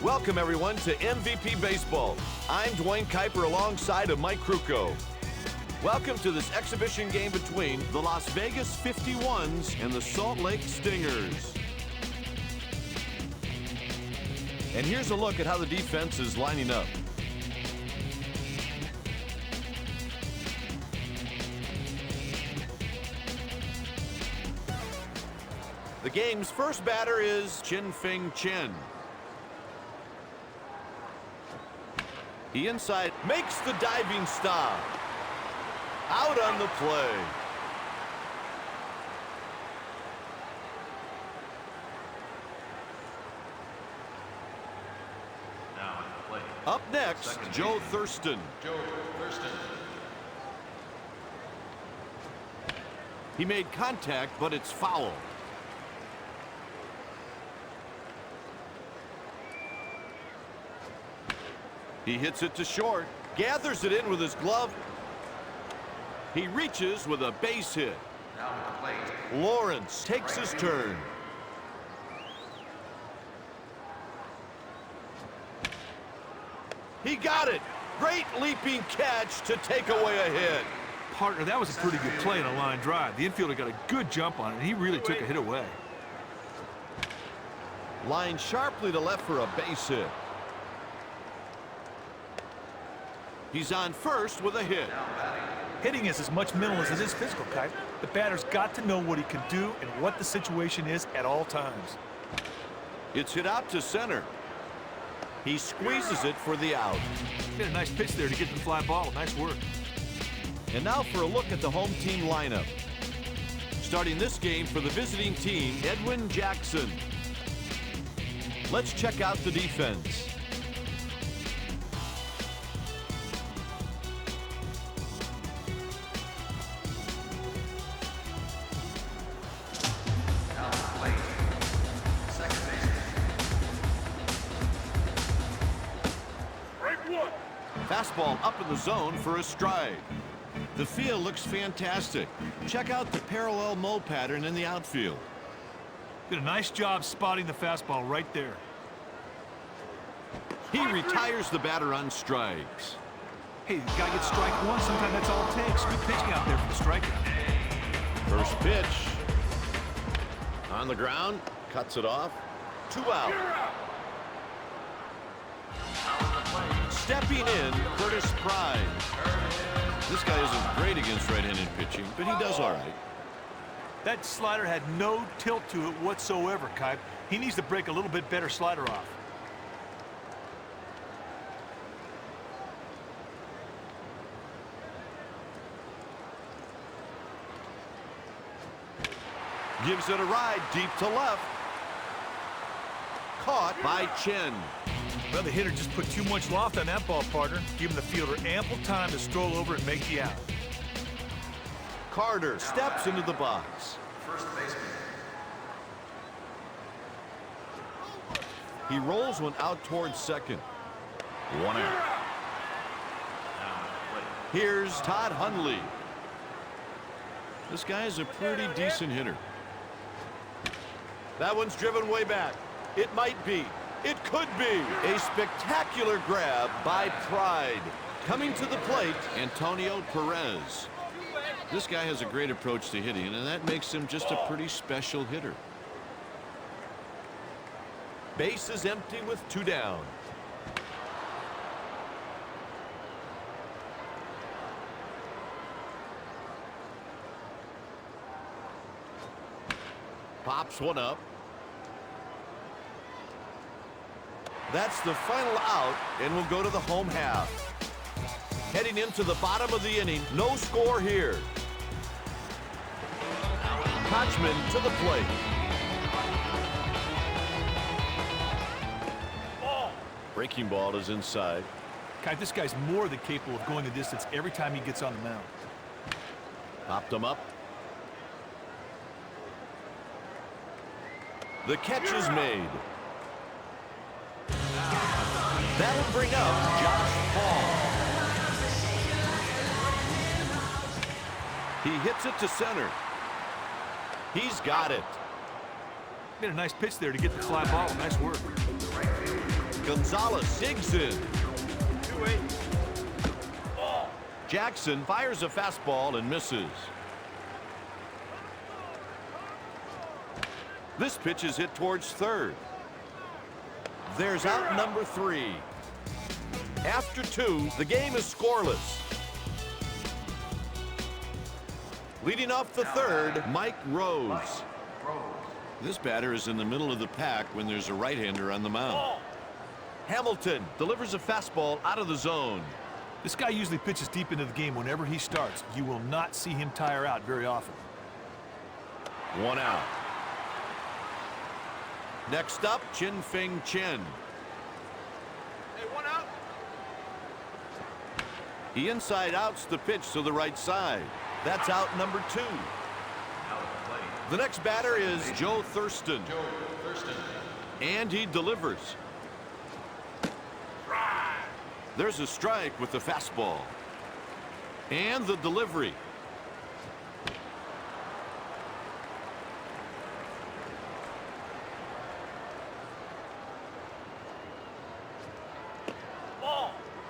Welcome, everyone, to MVP Baseball. I'm Dwayne Kuiper alongside of Mike Krukow. Welcome to this exhibition game between the Las Vegas 51s and the Salt Lake Stingers. And here's a look at how the defense is lining up. The game's first batter is Chin-Feng Chen. He inside makes the diving stop. Out on the play. Now at the plate. Up next, Joe Thurston. He made contact, but it's foul. He hits it to short, gathers it in with his glove. He reaches with a base hit. Now at the plate. Lawrence takes his turn. He got it. Great leaping catch to take away a hit. Partner, that was a pretty good play on a line drive. The infielder got a good jump on it, and he really took a hit away. Line sharply to left for a base hit. He's on first with a hit. Hitting is as much mental as it is physical, Kite. The batter's got to know what he can do and what the situation is at all times. It's hit out to center. He squeezes it for the out. Hit a nice pitch there to get the fly ball. Nice work. And now for a look at the home team lineup. Starting this game for the visiting team, Edwin Jackson. Let's check out the defense. Now at the plate. Second baseman. Fastball up in the zone for a strike. The field looks fantastic. Check out the parallel mow pattern in the outfield. Did a nice job spotting the fastball right there. He retires the batter on strikes. Hey, the guy gets strike one. Sometimes that's all it takes. Good pitching out there for the strikeout. First pitch. On the ground, cuts it off. 2 out. Stepping in, Curtis Pride. This guy isn't great against right-handed pitching, but he does all right. That slider had no tilt to it whatsoever, Kite. He needs to break a little bit better slider off. Gives it a ride deep to left. Caught by Chen. Well, the hitter just put too much loft on that ball, partner, giving the fielder ample time to stroll over and make the out. Carter steps into the box. First baseman. He rolls one out towards second. 1 out. Now at the plate. Here's Todd Hundley. This guy is a pretty decent hitter. That one's driven way back. It might be. It could be. A spectacular grab by Pride. Coming to the plate, Antonio Perez. This guy has a great approach to hitting, and that makes him just a pretty special hitter. Base is empty with 2 down. Pops one up. That's the final out, and we'll go to the home half. Heading into the bottom of the inning, no score here. Kochman to the plate. Breaking ball is inside. Kite, this guy's more than capable of going the distance every time he gets on the mound. Popped him up. The catch is made. That'll bring up Josh Paul. He hits it to center. He's got it. Made a nice pitch there to get the fly ball. Nice work. Gonzalez digs in. 2-8. Jackson fires a fastball and misses. This pitch is hit towards third. There's out number 3. After 2, the game is scoreless. Leading off the third, Mike Rose. This batter is in the middle of the pack when there's a right-hander on the mound. Hamilton delivers a fastball out of the zone. This guy usually pitches deep into the game whenever he starts. You will not see him tire out very often. 1 out. Next up, Chin-Feng Chen. Hey, 1 out. He inside outs the pitch to the right side. That's out number 2. The next batter is Joe Thurston. And he delivers. There's a strike with the fastball. And the delivery.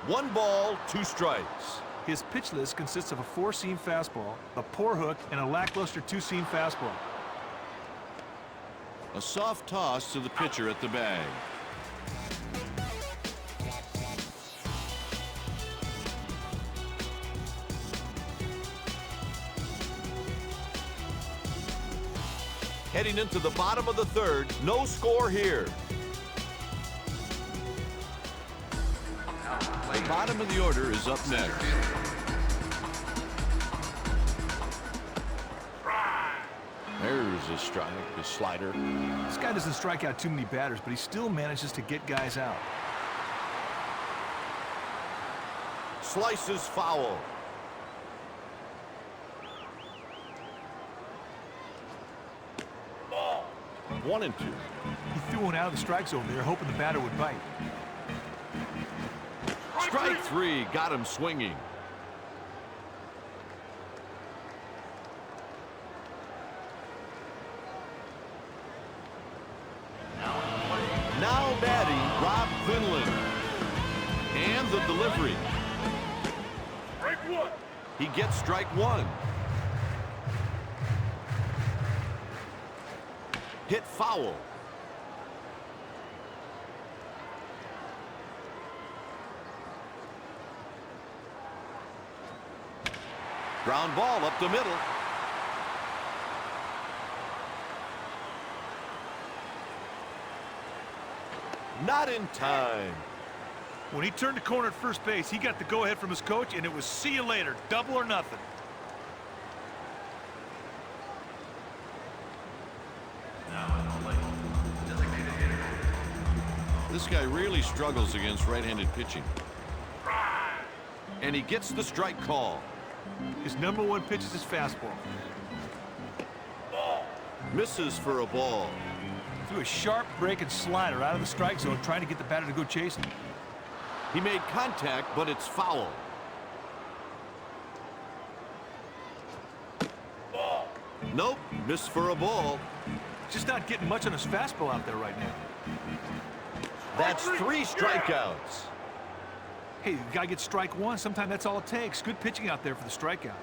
One ball, 2 strikes. His pitch list consists of a 4-seam fastball, a poor hook, and a lackluster 2-seam fastball. A soft toss to the pitcher at the bag. Heading into the bottom of the third, no score here. The bottom of the order is up next. There's a strike, a slider. This guy doesn't strike out too many batters, but he still manages to get guys out. Slices foul. One and 2. He threw one out of the strike zone there, hoping the batter would bite. Strike 3 got him swinging. Now batting, Rob Quinlan. And the delivery. Strike 1. He gets strike 1. Hit foul. Ground ball up the middle. Not in time. When he turned the corner at first base, he got the go-ahead from his coach, and it was see you later, double or nothing. This guy really struggles against right-handed pitching. And he gets the strike call. His number 1 pitch is his fastball. Misses for a ball. Threw a sharp break and slider out of the strike zone, trying to get the batter to go chasing. He made contact, but it's foul. Nope, missed for a ball. Just not getting much on his fastball out there right now. That's 3 strikeouts. Hey, the guy gets strike 1. Sometimes that's all it takes. Good pitching out there for the strikeout.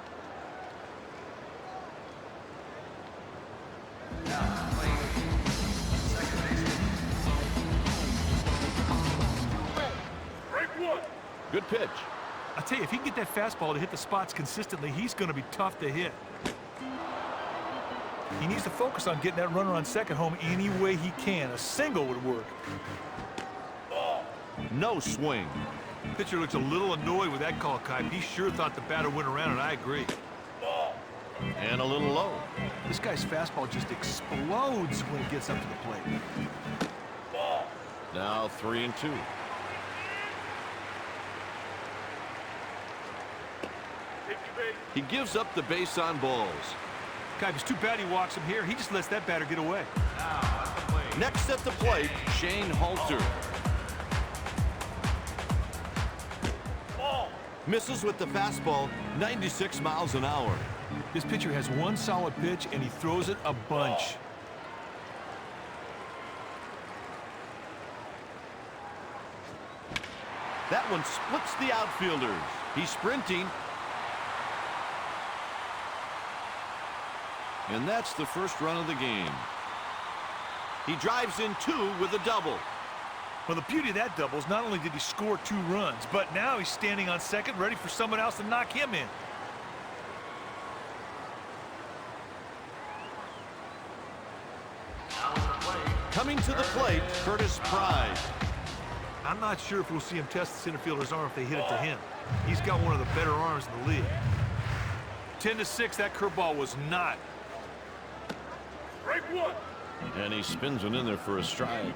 Good pitch. I tell you, if he can get that fastball to hit the spots consistently, he's going to be tough to hit. He needs to focus on getting that runner on second home any way he can. A single would work. No swing. Pitcher looks a little annoyed with that call, Kipe. He sure thought the batter went around, and I agree. And a little low. This guy's fastball just explodes when it gets up to the plate. Now 3 and 2. He gives up the base on balls. Kipe, it's too bad he walks him here. He just lets that batter get away. Next at the plate, Shane Halter. Misses with the fastball, 96 miles an hour. This pitcher has 1 solid pitch, and he throws it a bunch. That one splits the outfielders. He's sprinting. And that's the first run of the game. He drives in 2 with a double. Well, the beauty of that double is not only did he score 2 runs, but now he's standing on second ready for someone else to knock him in. Coming to the plate, Curtis Pride. I'm not sure if we'll see him test the center fielder's arm if they hit it to him. He's got one of the better arms in the league. 10-6, that curveball was not. Strike 1. And he spins it in there for a strike.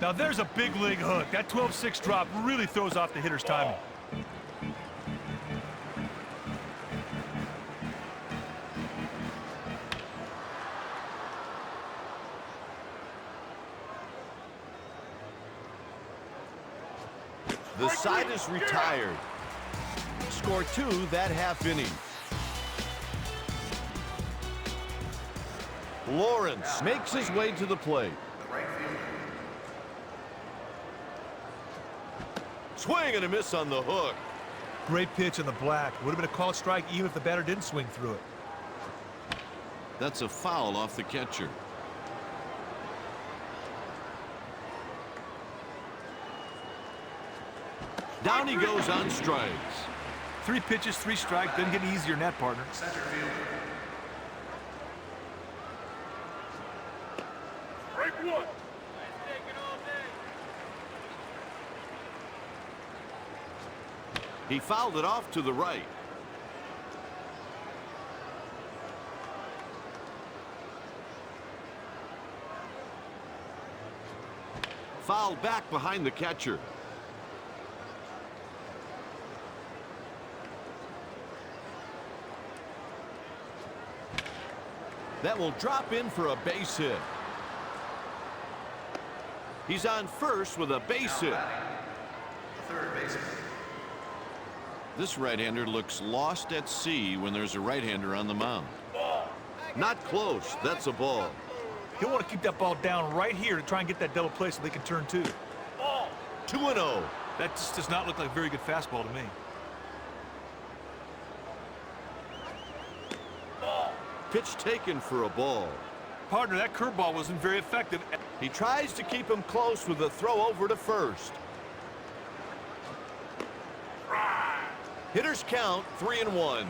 Now there's a big league hook. That 12-6 drop really throws off the hitter's timing. The side is retired. Score 2 that half inning. Lawrence makes his way to the plate. Swing and a miss on the hook. Great pitch in the black. Would have been a called strike even if the batter didn't swing through it. That's a foul off the catcher. Down he goes on strikes. 3 pitches, 3 strikes. Doesn't get easier than that, partner. Strike 1. He fouled it off to the right. Fouled back behind the catcher. That will drop in for a base hit. He's on first with a base hit. Third baseman. This right-hander looks lost at sea when there's a right-hander on the mound. Not close. That's a ball. He'll want to keep that ball down right here to try and get that double play so they can turn 2. 2-0. That just does not look like a very good fastball to me. Pitch taken for a ball. Partner, that curveball wasn't very effective. He tries to keep him close with a throw over to first. Hitters count 3-1.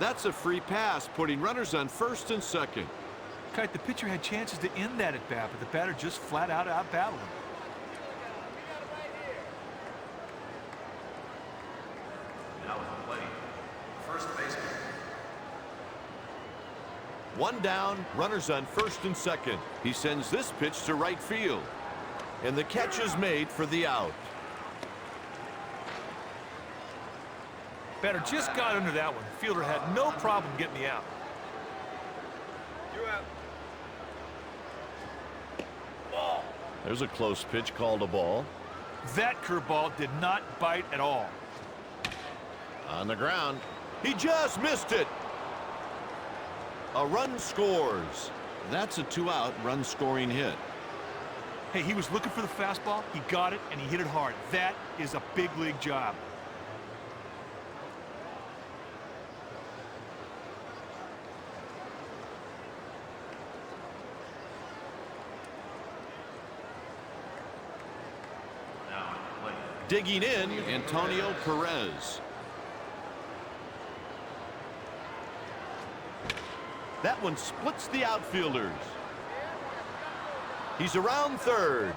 That's a free pass, putting runners on first and second. Kite, the pitcher had chances to end that at bat, but the batter just flat out outbattled him. Now at the plate, first baseman. One down, runners on first and second. He sends this pitch to right field. And the catch is made for the out. Batter just got under that one. Fielder had no problem getting the out. You out. There's a close pitch called a ball. That curveball did not bite at all. On the ground. He just missed it. A run scores. That's a 2-out run-scoring hit. Hey, he was looking for the fastball. He got it, and he hit it hard. That is a big league job. Now at the plate. Digging in, Antonio Perez. That one splits the outfielders. He's around third.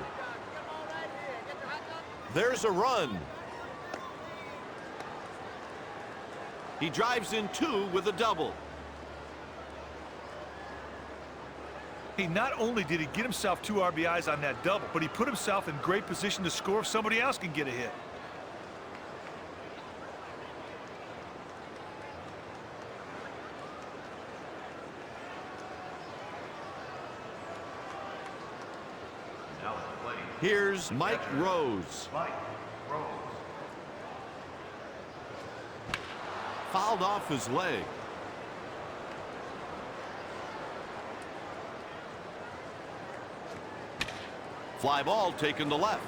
There's a run. He drives in 2 with a double. Hey, not only did he get himself 2 RBIs on that double, but he put himself in great position to score if somebody else can get a hit. Now at the plate, Here's Mike Rose. Mike Rose. Fouled off his leg. Fly ball taken to left.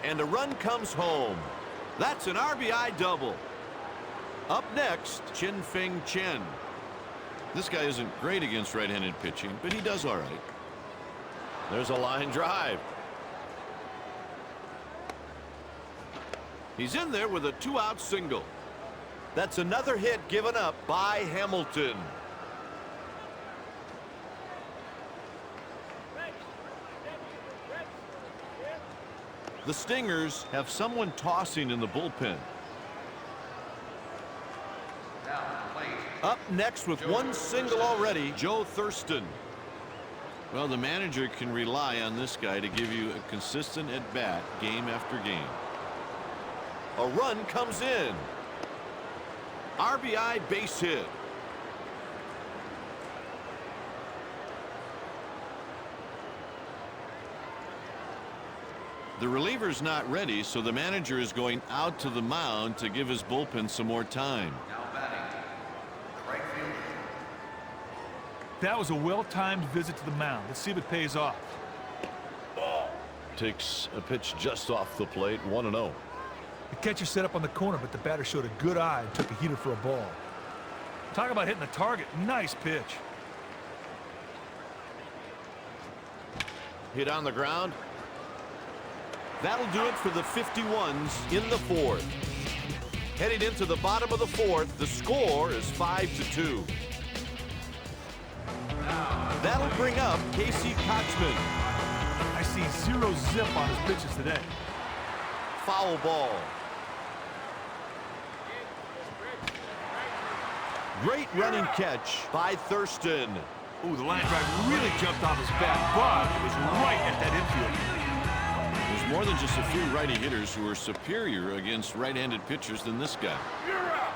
And a run comes home. That's an RBI double. Up next, Chin-Feng Chen. This guy isn't great against right-handed pitching, but he does all right. There's a line drive. He's in there with a 2-out single. That's another hit given up by Hamilton. The Stingers have someone tossing in the bullpen. Up next with one single already, Joe Thurston. Well, the manager can rely on this guy to give you a consistent at-bat game after game. A run comes in. RBI base hit. The reliever's not ready, so the manager is going out to the mound to give his bullpen some more time. Now batting, right fielder. That was a well-timed visit to the mound. Let's see if it pays off. Takes a pitch just off the plate, 1-0. The catcher set up on the corner, but the batter showed a good eye and took a heater for a ball. Talk about hitting the target. Nice pitch. Hit on the ground. That'll do it for the 51s in the fourth. Heading into the bottom of the fourth, the score is 5-2. That'll bring up Casey Kotchman. I see 0 zip on his pitches today. Foul ball. Great running catch by Thurston. Ooh, the line drive really jumped off his bat, but it was right at that infield. There's more than just a few righty hitters who are superior against right-handed pitchers than this guy. You're out.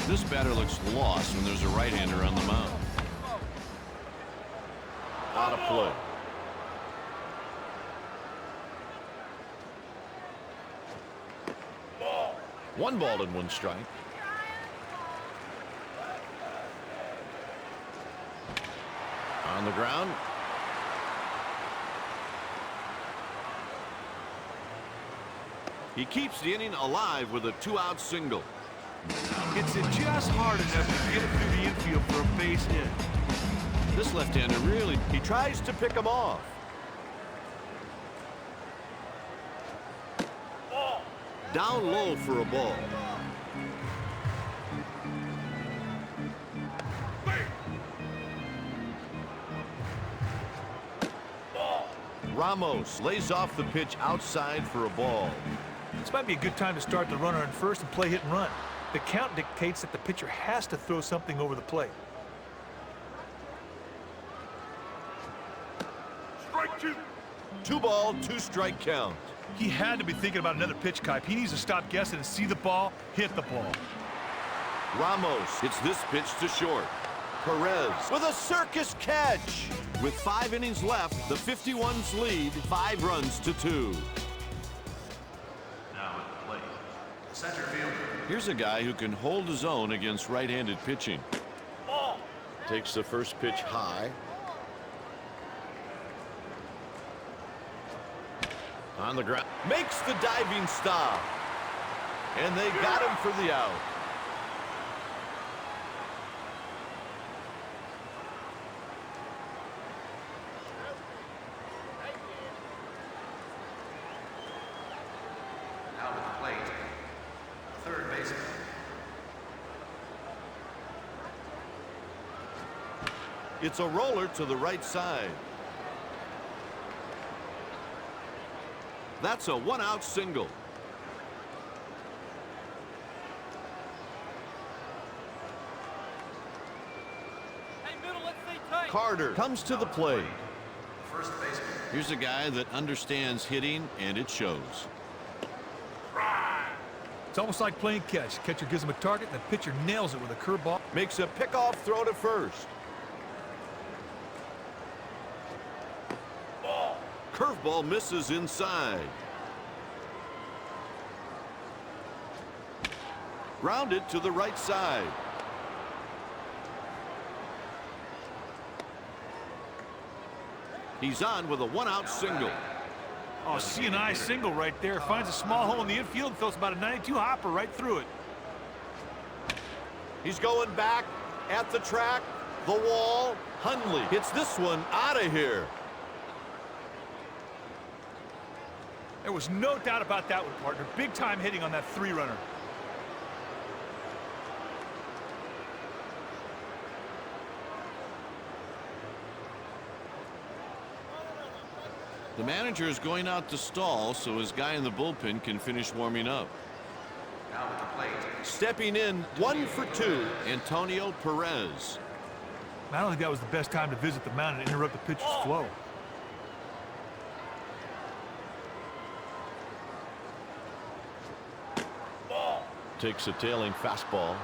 This batter looks lost when there's a right-hander on the mound. Out of play. Ball. 1 ball and 1 strike. On the ground. He keeps the inning alive with a 2-out single. It's just hard enough to get it through the infield for a base hit. This left-hander really, he tries to pick him off. Ball. Down low for a ball. Ball. Ramos lays off the pitch outside for a ball. This might be a good time to start the runner on first and play hit and run. The count dictates that the pitcher has to throw something over the plate. Strike 2. 2 ball, 2 strike count. He had to be thinking about another pitch, Kipe. He needs to stop guessing and see the ball, hit the ball. Ramos hits this pitch to short. Perez with a circus catch. With 5 innings left, the 51s lead 5 runs to 2. Now at the plate, center fielder. Here's a guy who can hold his own against right-handed pitching. Ball. Takes the first pitch high. On the ground. Makes the diving stop. And they got him for the out. Now at the plate, third baseman. It's a roller to the right side. That's a 1-out single. Hey, middle, let's stay tight. Carter comes to the plate. First baseman. Here's a guy that understands hitting, and it shows. It's almost like playing catch. Catcher gives him a target, and the pitcher nails it with a curveball. Makes a pickoff throw to first. Ball. Curveball misses inside. Grounded to the right side. He's on with a one-out single. Oh, C&I single right there. Finds a small hole in the infield and throws about a 92 hopper right through it. He's going back at the track, the wall. Hundley hits this one out of here. There was no doubt about that one, partner. Big time hitting on that three-runner. The manager is going out to stall so his guy in the bullpen can finish warming up. Now at the plate. Stepping in, 1 for 2, Antonio Perez. I don't think that was the best time to visit the mound and interrupt the pitcher's flow. Takes a tailing fastball.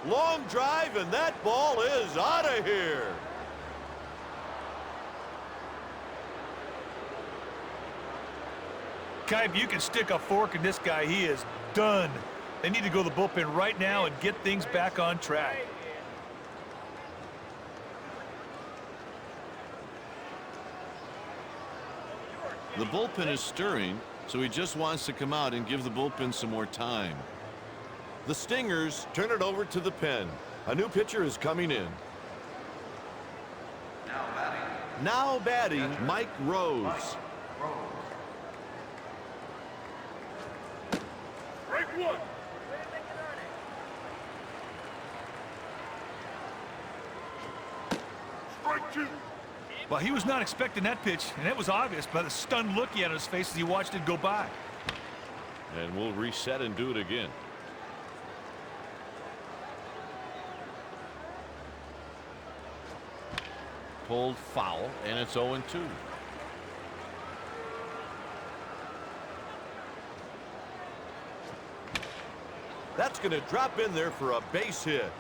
Long drive, and that ball is out of here. Kipe, you can stick a fork in this guy. He is done. They need to go to the bullpen right now and get things back on track. The bullpen is stirring, so he just wants to come out and give the bullpen some more time. The Stingers turn it over to the pen. A new pitcher is coming in. Now batting, Mike Rose. Break one. Strike two. Well, he was not expecting that pitch, and it was obvious by the stunned look he had on his face as he watched it go by. And we'll reset and do it again. Pulled foul, and it's 0-2. That's going to drop in there for a base hit.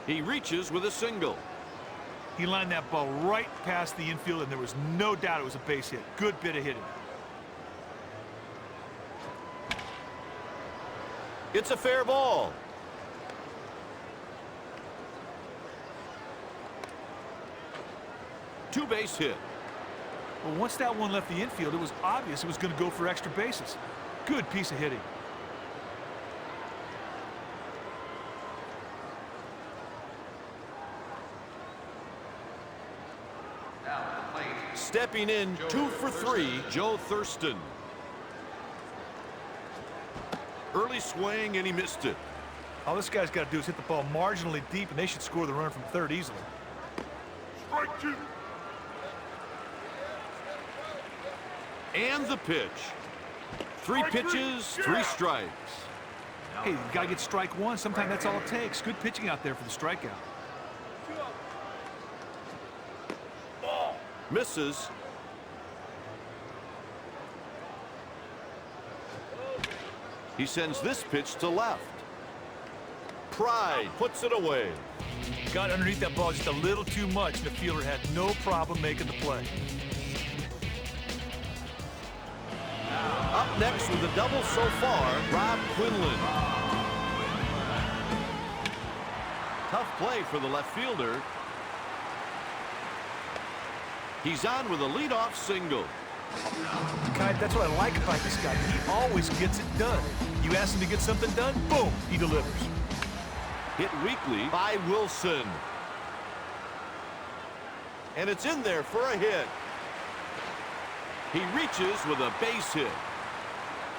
He reaches with a single. He lined that ball right past the infield, and there was no doubt it was a base hit. Good bit of hitting. It's a fair ball. Two-base hit. Well, once that one left the infield, it was obvious it was going to go for extra bases. Good piece of hitting. Now at the plate. Stepping in, 2 for 3, Joe Thurston. Early swing, and he missed it. All this guy's got to do is hit the ball marginally deep, and they should score the run from third easily. Strike two. And the pitch. 3 pitches, 3 strikes. Hey, you got to get strike one. Sometimes that's all it takes. Good pitching out there for the strikeout. Ball. Misses. He sends this pitch to left. Pride puts it away. Got underneath that ball just a little too much, and the fielder had no problem making the play. Up next with a double so far, Rob Quinlan. Tough play for the left fielder. He's on with a leadoff single. That's what I like about this guy. He always gets it done. You ask him to get something done, boom, he delivers. Hit weakly by Wilson. And it's in there for a hit. He reaches with a base hit.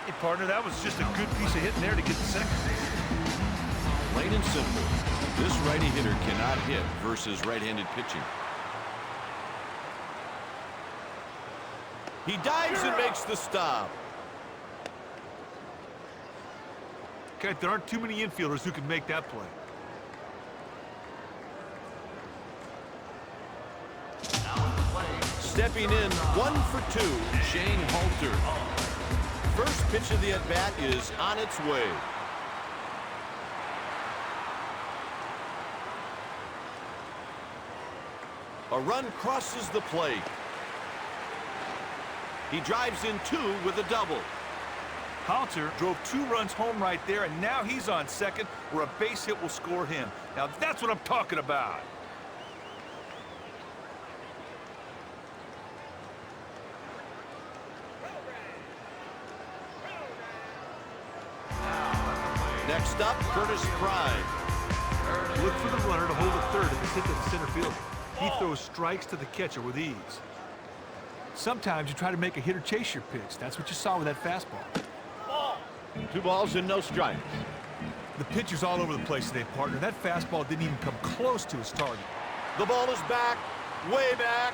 Hey, partner, that was just a good piece of hitting there to get the second. Plain and simple. This righty hitter cannot hit versus right-handed pitching. He dives and makes the stop. Okay, there aren't too many infielders who can make that play. Stepping in, 1 for 2, Shane Halter. First pitch of the at-bat is on its way. A run crosses the plate. He drives in 2 with a double. Halter drove 2 runs home right there, and now he's on second, where a base hit will score him. Now that's what I'm talking about. Next up, Curtis Pride. Look for the runner to hold a third if it's hit to the center fielder. He throws strikes to the catcher with ease. Sometimes you try to make a hitter chase your pitch. That's what you saw with that fastball. 2 balls and no strikes. The pitcher's all over the place today, partner. That fastball didn't even come close to his target. The ball is back, way back.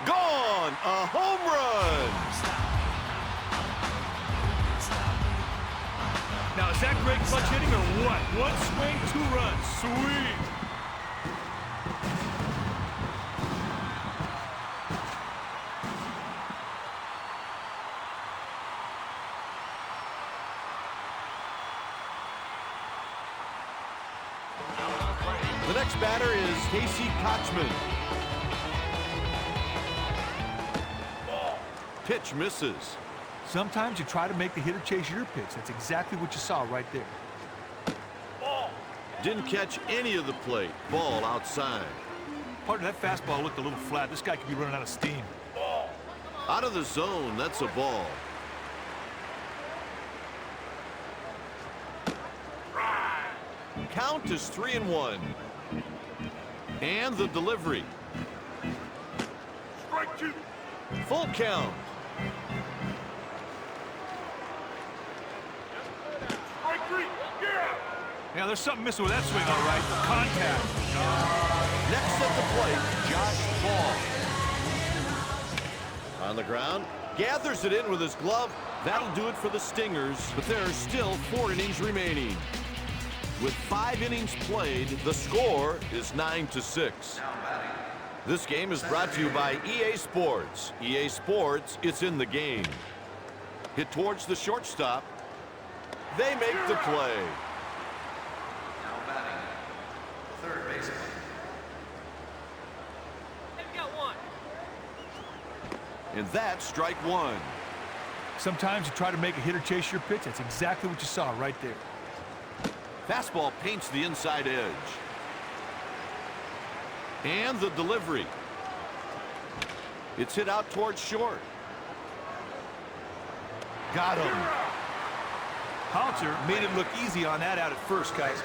Gone! A home run! Now, is that great clutch hitting or what? 1 swing, 2 runs. Sweet! The next batter is Casey Kochman. Pitch misses. Sometimes you try to make the hitter chase your pitch. That's exactly what you saw right there. Didn't catch any of the plate. Ball outside. Partner, that fastball looked a little flat. This guy could be running out of steam. Out of the zone, that's a ball. Count is 3-1. And the delivery. Strike 2. Full count. Strike 3. Yeah. Yeah, there's something missing with that swing, all right. Contact. Next at the plate, Josh Paul. On the ground, gathers it in with his glove. That'll do it for the Stingers, but there are still 4 innings remaining. With 5 innings played, the score is 9-6. This game is brought to you by EA Sports. EA Sports, it's in the game. Hit towards the shortstop. They make the play. Now batting, third baseman. And that's strike 1. Sometimes you try to make a hitter chase your pitch. That's exactly what you saw right there. Fastball paints the inside edge. And the delivery. It's hit out towards short. Got him. Halter made it look easy on that out at first, guys.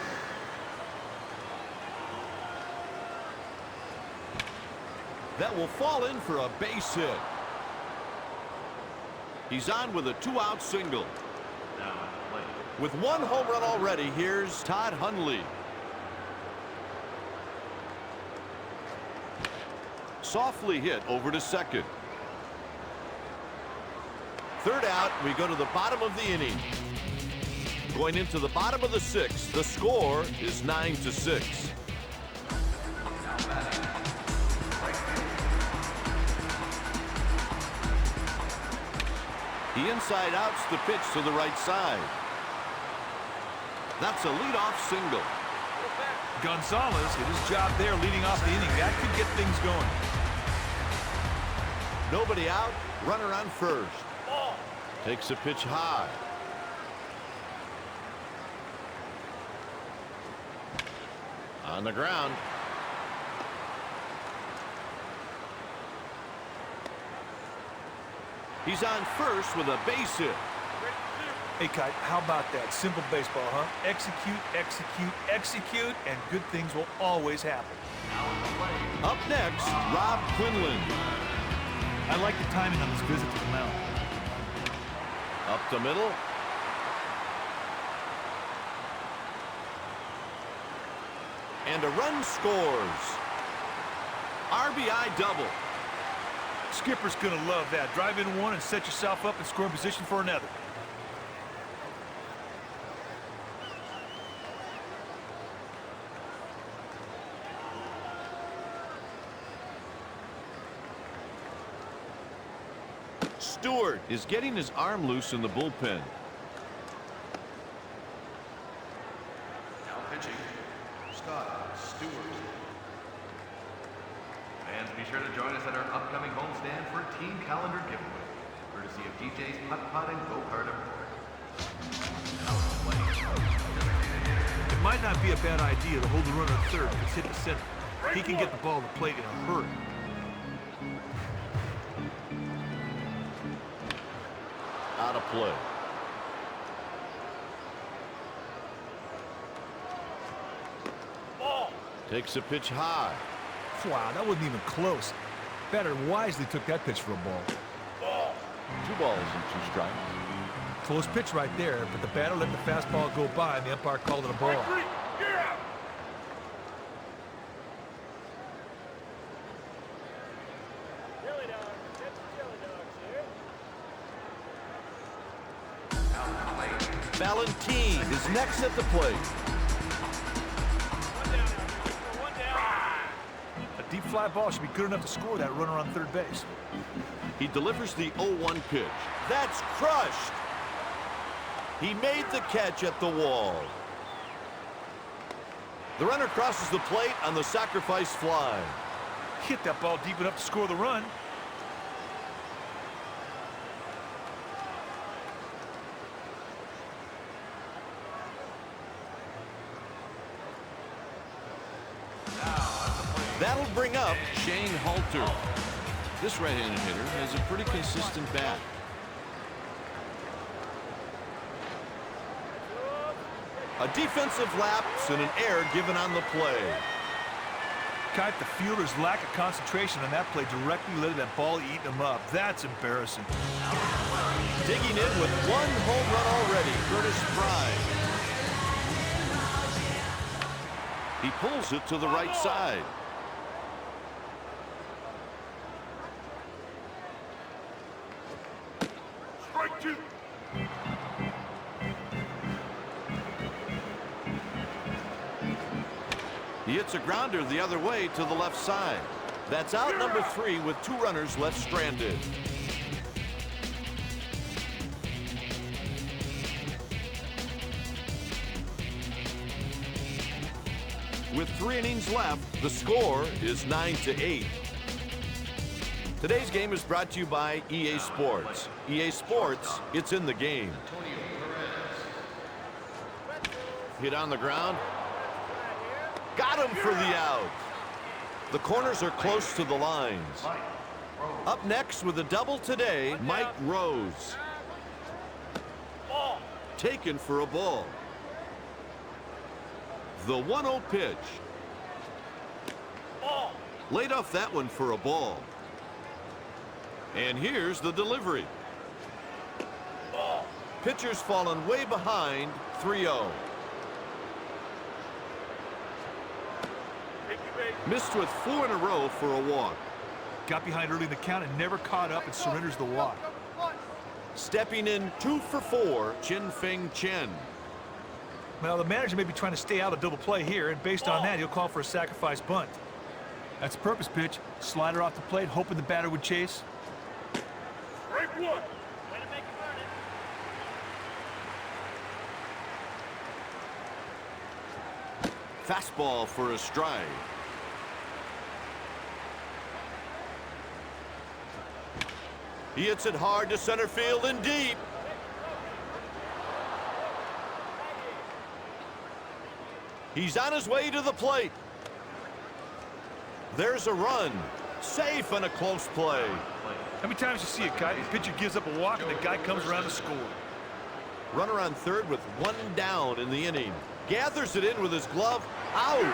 That will fall in for a base hit. He's on with a 2-out single. Now at the plate. With 1 home run already, here's Todd Hundley. Softly hit over to second. Third out, we go to the bottom of the inning. Going into the bottom of the 6th, the score is 9-6. He inside outs the pitch to the right side. That's a leadoff single. Gonzalez did his job there leading off the inning. That could get things going. Nobody out, runner on first. Takes a pitch high. On the ground. He's on first with a base hit. Hey, Kite, how about that? Simple baseball, huh? Execute, execute, execute, and good things will always happen. Up next, Rob Quinlan. I like the timing on this visit to the mound. Up the middle. And a run scores. RBI double. Skipper's gonna love that. Drive in 1 and set yourself up in scoring position for another. Stewart is getting his arm loose in the bullpen. Now pitching, Scott Stewart. Fans be sure to join us at our upcoming homestand for a team calendar giveaway, courtesy of DJ's Putt Putt and Go-Kart Emporium. It might not be a bad idea to hold the runner at third if it's hit the center. He can get the ball to the plate in a hurry. Out of play. Ball. Takes a pitch high. Wow, that wasn't even close. Batter wisely took that pitch for a ball. Ball. 2 balls and 2 strikes. Close pitch right there, but the batter let the fastball go by, and the umpire called it a ball. Strike 3. Get out. Valentin is next at the plate. A deep fly ball should be good enough to score that runner on third base. He delivers the 0-1 pitch. That's crushed. He made the catch at the wall. The runner crosses the plate on the sacrifice fly. Hit that ball deep enough to score the run. That'll bring up Shane Halter. This right-handed hitter has a pretty consistent bat. A defensive lapse and an error given on the play. Kite, the fielder's lack of concentration on that play directly led to that ball eating him up. That's embarrassing. Digging in with 1 home run already, Curtis Pride. He pulls it to the right side. Strike 2. He hits a grounder the other way to the left side. That's out number 3 with 2 runners left stranded. With 3 innings left, the score is 9-8. Today's game is brought to you by EA Sports. EA Sports, it's in the game. Hit on the ground. Got him for the out. The corners are close to the lines. Up next with a double today, Mike Rose. Ball. Taken for a ball. The 1-0 pitch. Ball. Laid off that one for a ball. And here's the delivery. Ball. Pitcher's fallen way behind, 3-0. Take your base. Missed with 4 in a row for a walk. Got behind early in the count and never caught up and surrenders the walk. Stepping in 2 for 4, Chin-Feng Chen. Now, the manager may be trying to stay out of double play here, and based on that, he'll call for a sacrifice bunt. That's a purpose pitch. Slider off the plate, hoping the batter would chase. Strike 1. Fastball for a strike. He hits it hard to center field and deep. He's on his way to the plate. There's a run. Safe on a close play. How many times you see it, Kite? The pitcher gives up a walk and the guy comes around to score. Runner on third with 1 down in the inning. Gathers it in with his glove. Out.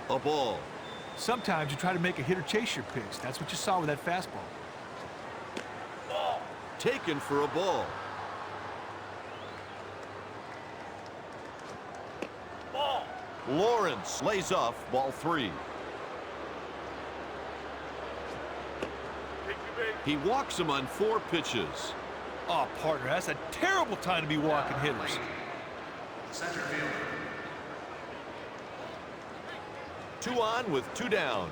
A ball. Sometimes you try to make a hitter chase your pitch. That's what you saw with that fastball. Taken for a ball. Lawrence lays off ball 3. He walks him on 4 pitches. Oh, partner, that's a terrible time to be walking hitters. Center field. 2 on with 2 down.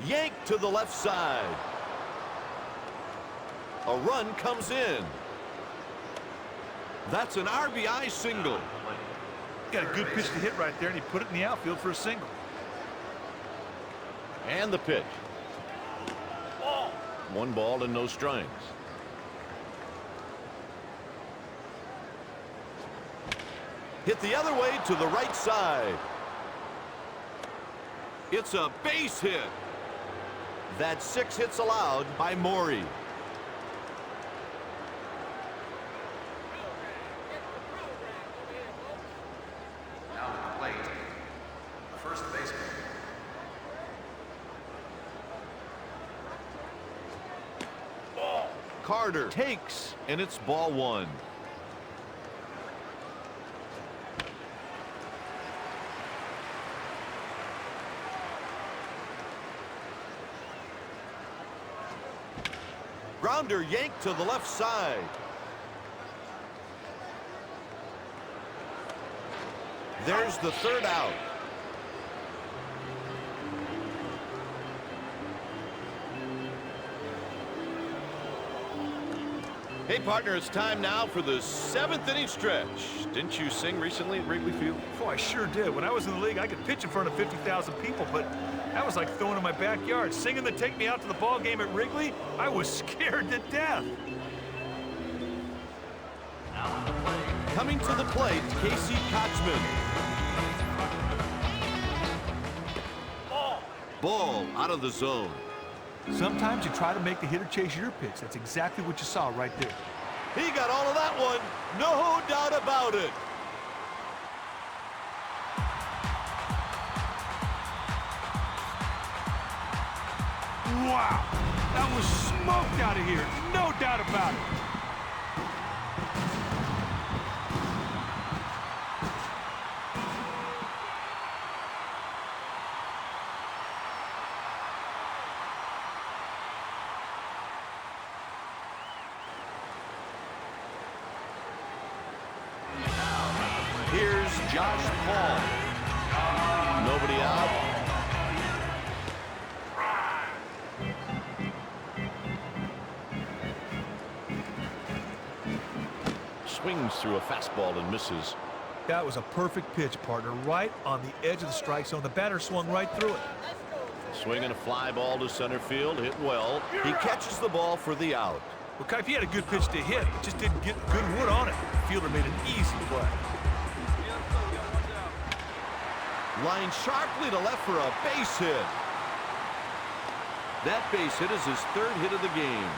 Yanked to the left side. A run comes in. That's an RBI single. Got a good pitch to hit right there, and he put it in the outfield for a single. And the pitch. One ball and no strikes. Hit the other way to the right side. It's a base hit. That's 6 hits allowed by Maury. Now at the plate, the first baseman. Carter takes, and it's ball 1. Grounder yanked to the left side. There's the third out. Hey, partner, it's time now for the 7th inning stretch. Didn't you sing recently at Wrigley Field? Oh, I sure did. When I was in the league, I could pitch in front of 50,000 people, but that was like throwing in my backyard. Singing to take me out to the ball game at Wrigley, I was scared to death. Coming to the plate, Casey Kotchman. Ball out of the zone. Sometimes you try to make the hitter chase your pitch. That's exactly what you saw right there. He got all of that one, no doubt about it. Wow, that was smoked out of here, no doubt about it. Here's Josh Paul. Nobody out. Swings through a fastball and misses. That was a perfect pitch, partner, right on the edge of the strike zone. The batter swung right through it. Swinging a fly ball to center field, hit well. He catches the ball for the out. Well, Kipe, he had a good pitch to hit, but just didn't get good wood on it. The fielder made an easy play. Line sharply to left for a base hit. That base hit is his 3rd hit of the game.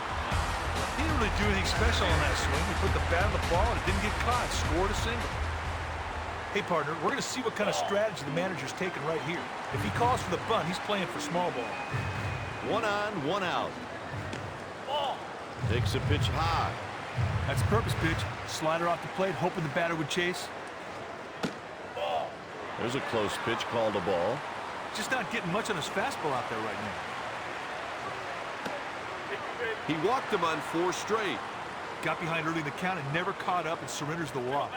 He didn't really do anything special on that swing. He put the bat on the ball and it didn't get caught. Scored a single. Hey, partner, we're going to see what kind of strategy the manager's taking right here. If he calls for the bunt, he's playing for small ball. 1 on, 1 out. Takes a pitch high. That's a purpose pitch. Slider off the plate, hoping the batter would chase. There's a close pitch called a ball. Just not getting much on his fastball out there right now. He walked him on 4 straight. Got behind early in the count and never caught up and surrenders the walk.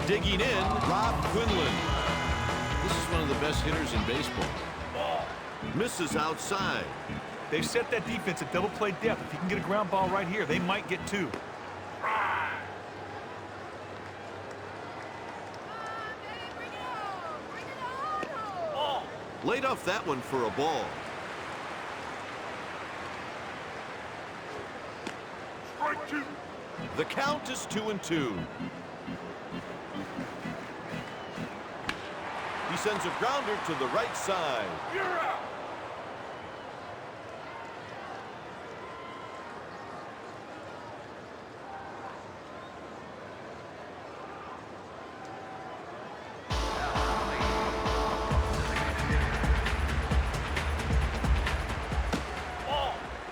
Digging in, Rob Quinlan. This is one of the best hitters in baseball. Misses outside. They've set that defense at double play depth. If he can get a ground ball right here, they might get 2. Laid off that one for a ball. Strike 2. The count is 2-2. He sends a grounder to the right side. You're out.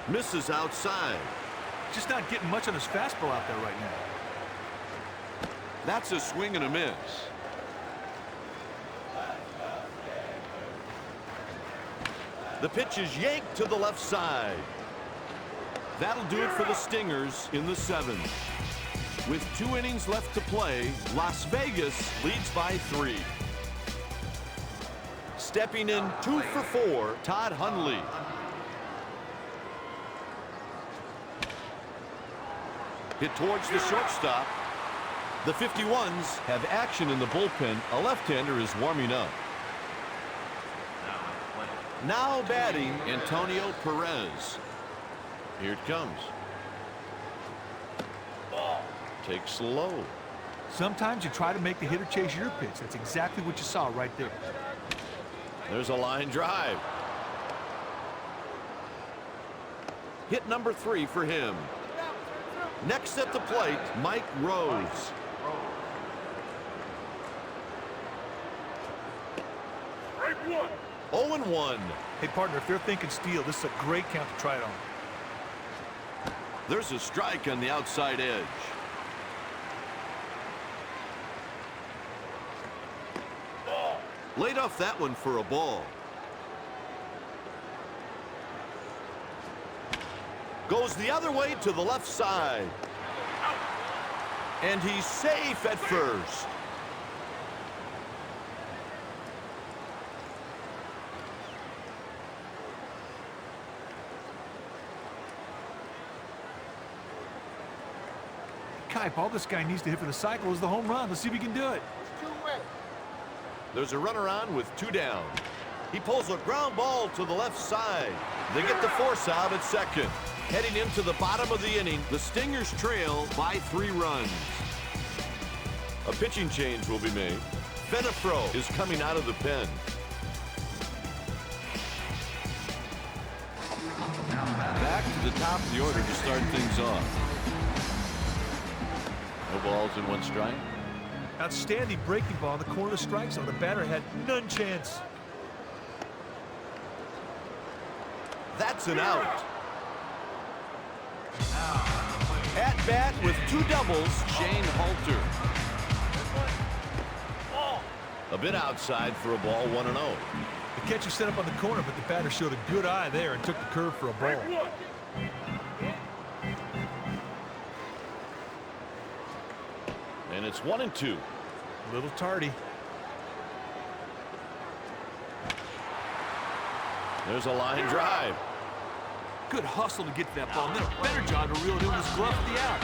Misses outside. Just not getting much on his fastball out there right now. That's a swing and a miss. The pitch is yanked to the left side. That'll do it for the Stingers in the 7th. With 2 innings left to play, Las Vegas leads by 3. Stepping in 2 for 4, Todd Hundley. Hit towards the shortstop. The 51s have action in the bullpen. A left-hander is warming up. Now batting, Antonio Perez. Here it comes. Takes low. Sometimes you try to make the hitter chase your pitch. That's exactly what you saw right there. There's a line drive. Hit number 3 for him. Next at the plate, Mike Rose. Strike one. 0-1. Hey, partner, if they're thinking steal, this is a great count to try it on. There's a strike on the outside edge. Laid off that one for a ball. Goes the other way to the left side. And he's safe at first. Kipe, all this guy needs to hit for the cycle is the home run. Let's see if he can do it. There's a runner on with 2 down. He pulls a ground ball to the left side. They get the force out at second. Heading into the bottom of the inning, the Stingers trail by 3 runs. A pitching change will be made. Venafro is coming out of the pen. Back to the top of the order to start things off. No balls and 1 strike. Outstanding breaking ball in the corner of the strike zone. The batter had none chance. That's an out. At bat with 2 doubles, Shane Halter. A bit outside for a ball, 1-0. The catcher set up on the corner, but the batter showed a good eye there and took the curve for a ball. Strike one. And it's 1-2. A little tardy. There's a line drive. Good hustle to get to that ball, and then a better job to reel it in with his glove at the out.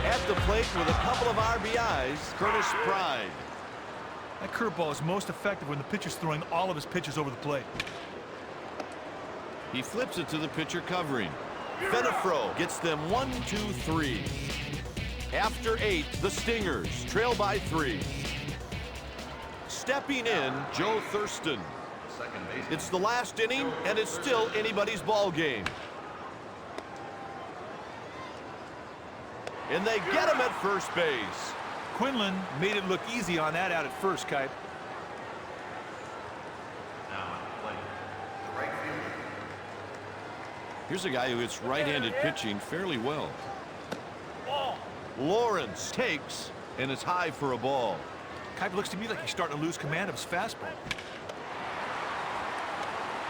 At the plate with a couple of RBIs, Curtis Pride. That curveball is most effective when the pitcher's throwing all of his pitches over the plate. He flips it to the pitcher covering. Venafro gets them 1, 2, 3. After 8, the Stingers trail by 3. Stepping in, Joe Thurston. Second base. It's the last inning, and it's still anybody's ball game. And they get him at first base. Quinlan made it look easy on that out at first, Kipe. Now at the plate, the right fielder. Here's a guy who hits right-handed pitching fairly well. Lawrence takes, and it's high for a ball. Kipe looks to me like he's starting to lose command of his fastball.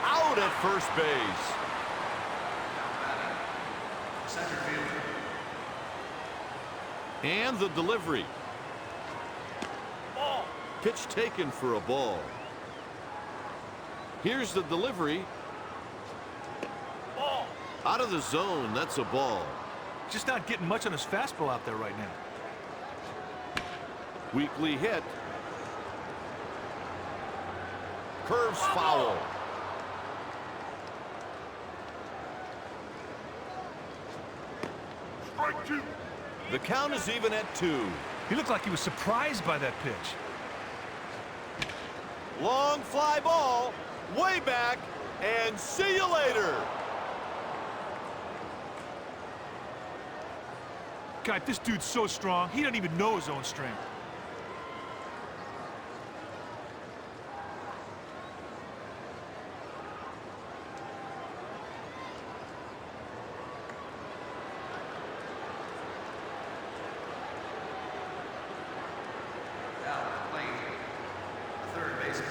Out at first base. Center fielder. And the delivery. Pitch taken for a ball. Here's the delivery. Out of the zone, that's a ball. Just not getting much on his fastball out there right now. Weakly hit. Curves foul. Strike two. The count is even at 2. He looked like he was surprised by that pitch. Long fly ball, way back, and see you later. God, this dude's so strong, he doesn't even know his own strength. Now at the plate, the third baseman.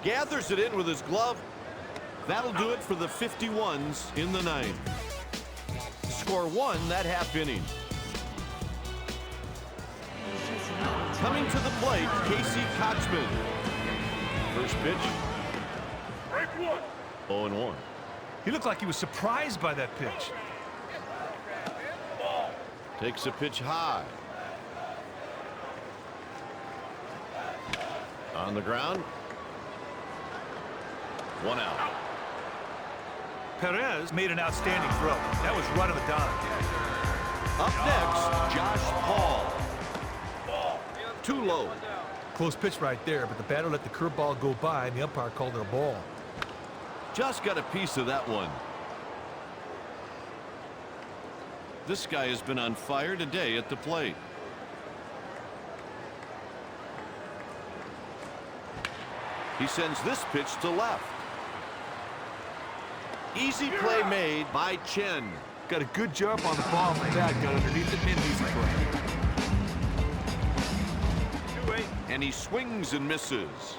Gathers it in with his glove. That'll do it for the 51s in the 9th. Score 1 that half inning. Coming to the plate, Casey Kotzman. First pitch. Strike one. 0-1. He looked like he was surprised by that pitch. Takes a pitch high. On the ground. 1 out. Perez made an outstanding throw. That was right on the dime. Up next, Josh Paul. Too low. Close pitch right there, but the batter let the curveball go by, and the umpire called it a ball. Just got a piece of that one. This guy has been on fire today at the plate. He sends this pitch to left. Easy play made by Chen. Got a good jump on the ball from that. Got underneath it and an easy play. And he swings and misses.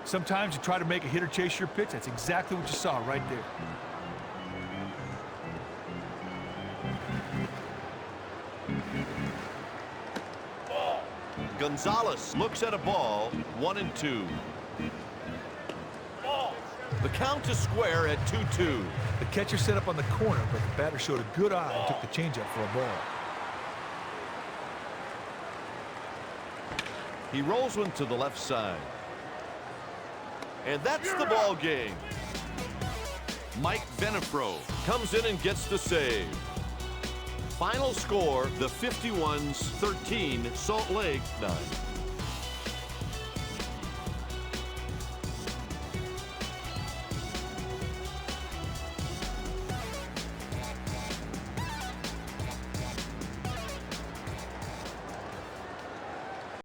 Sometimes you try to make a hitter chase your pitch. That's exactly what you saw right there. Gonzalez looks at a ball, 1-2. The count is square at 2-2. The catcher set up on the corner, but the batter showed a good eye and took the changeup for a ball. He rolls one to the left side. And that's the ball game. Mike Venefro comes in and gets the save. Final score, the 51s 13, Salt Lake 9.